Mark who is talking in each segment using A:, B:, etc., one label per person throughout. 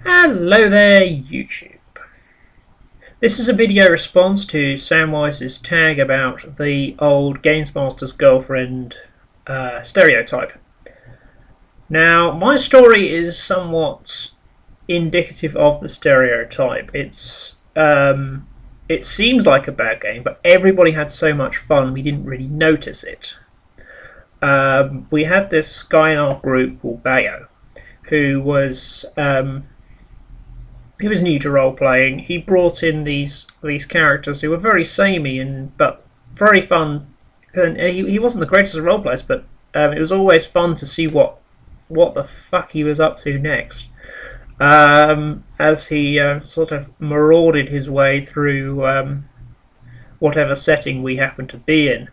A: Hello there, YouTube. This is a video response to Samwise's tag about the old Games Master's girlfriend stereotype. Now, my story is somewhat indicative of the stereotype. It seems like a bad game, but everybody had so much fun we didn't really notice it. We had this guy in our group called Bayo, who was new to role playing. He brought in these characters who were very samey but very fun. And he wasn't the greatest of role players, but it was always fun to see what the fuck he was up to next. As he sort of marauded his way through whatever setting we happened to be in,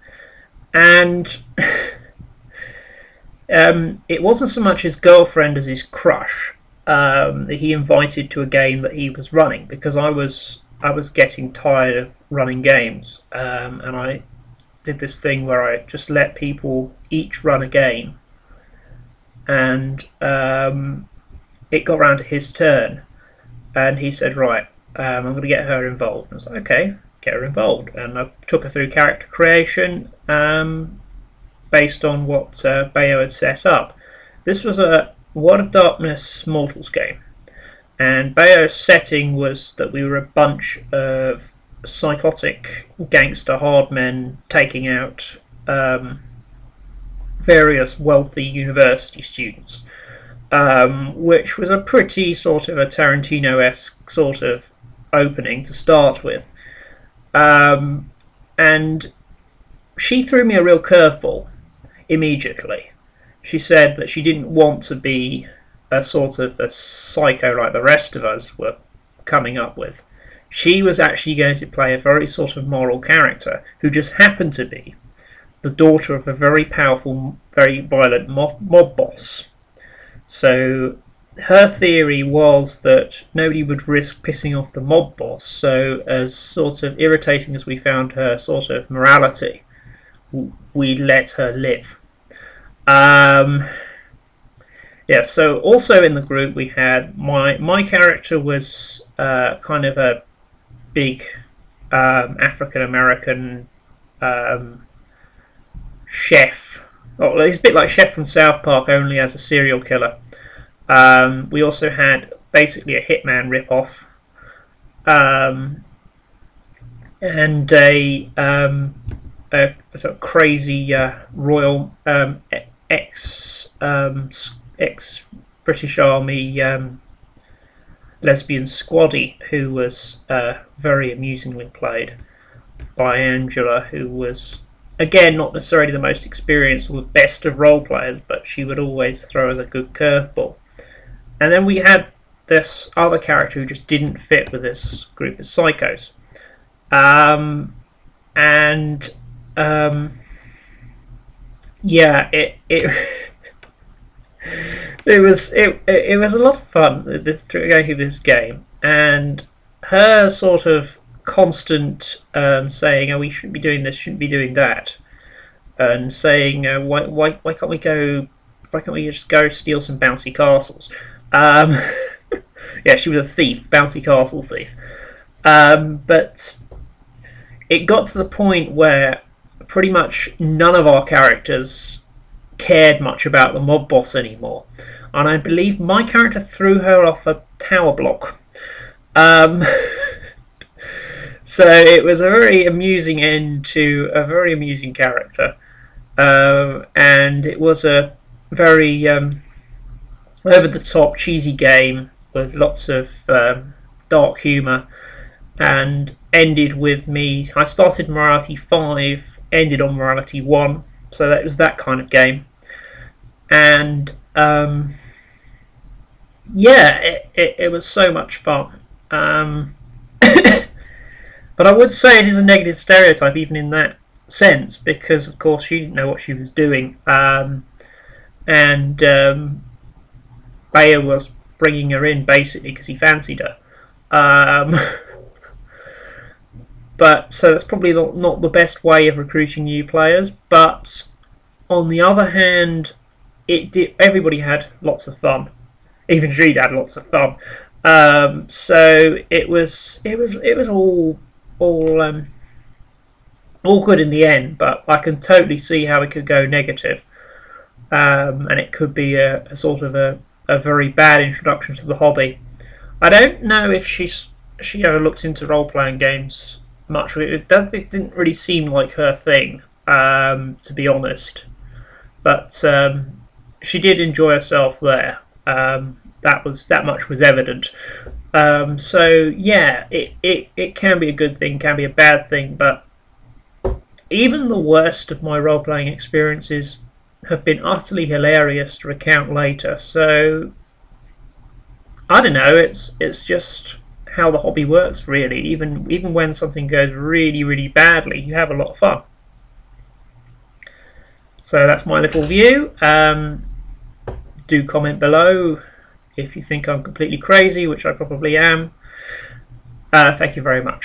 A: and it wasn't so much his girlfriend as his crush that he invited to a game that he was running, because I was getting tired of running games, and I did this thing where I just let people each run a game, and it got round to his turn, and he said, right, I'm going to get her involved. And I was like, okay, get her involved, and I took her through character creation based on what Bayo had set up. This was a World of Darkness Mortals game, and Bayo's setting was that we were a bunch of psychotic gangster hardmen taking out various wealthy university students, which was a pretty sort of a Tarantino-esque sort of opening to start with. And she threw me a real curveball immediately. She said that she didn't want to be a sort of a psycho like the rest of us were coming up with. She was actually going to play a very sort of moral character who just happened to be the daughter of a very powerful, very violent mob boss. So her theory was that nobody would risk pissing off the mob boss, so as sort of irritating as we found her sort of morality, we'd let her live. Yeah, so also in the group we had my character was kind of a big African American chef. Oh, he's a bit like Chef from South Park, only as a serial killer. We also had basically a Hitman rip-off, and a sort of crazy royal ex-British Army lesbian squaddy, who was very amusingly played by Angela, who was, again, not necessarily the most experienced or the best of role players, but she would always throw us a good curveball. And then we had this other character who just didn't fit with this group of psychos. Yeah, it was a lot of fun going through this game, and her sort of constant saying, "Oh, we shouldn't be doing this, shouldn't be doing that," and saying, "Why can't we go? Why can't we just go steal some bouncy castles?" Yeah, she was a thief, bouncy castle thief. But it got to the point where pretty much none of our characters cared much about the mob boss anymore, and I believe my character threw her off a tower block. So it was a very amusing end to a very amusing character, and it was a very over-the-top, cheesy game with lots of dark humour, and ended with me. I started Morality 5, ended on Morality 1, so that was that kind of game. And yeah, it was so much fun. But I would say it is a negative stereotype, even in that sense, because of course she didn't know what she was doing, and Bayo was bringing her in basically because he fancied her. But so that's probably not the best way of recruiting new players. But on the other hand, everybody had lots of fun. Even she'd had lots of fun. So it was all good in the end, but I can totally see how it could go negative, and it could be a sort of a very bad introduction to the hobby. I don't know if she ever looked into role playing games much. It didn't really seem like her thing, to be honest. But she did enjoy herself there. That much was evident. So yeah, it can be a good thing, can be a bad thing, but even the worst of my role playing experiences have been utterly hilarious to recount later. So I don't know. It's just how the hobby works, really. Even when something goes really badly, you have a lot of fun. So that's my little view. Do comment below if you think I'm completely crazy, which I probably am. Thank you very much.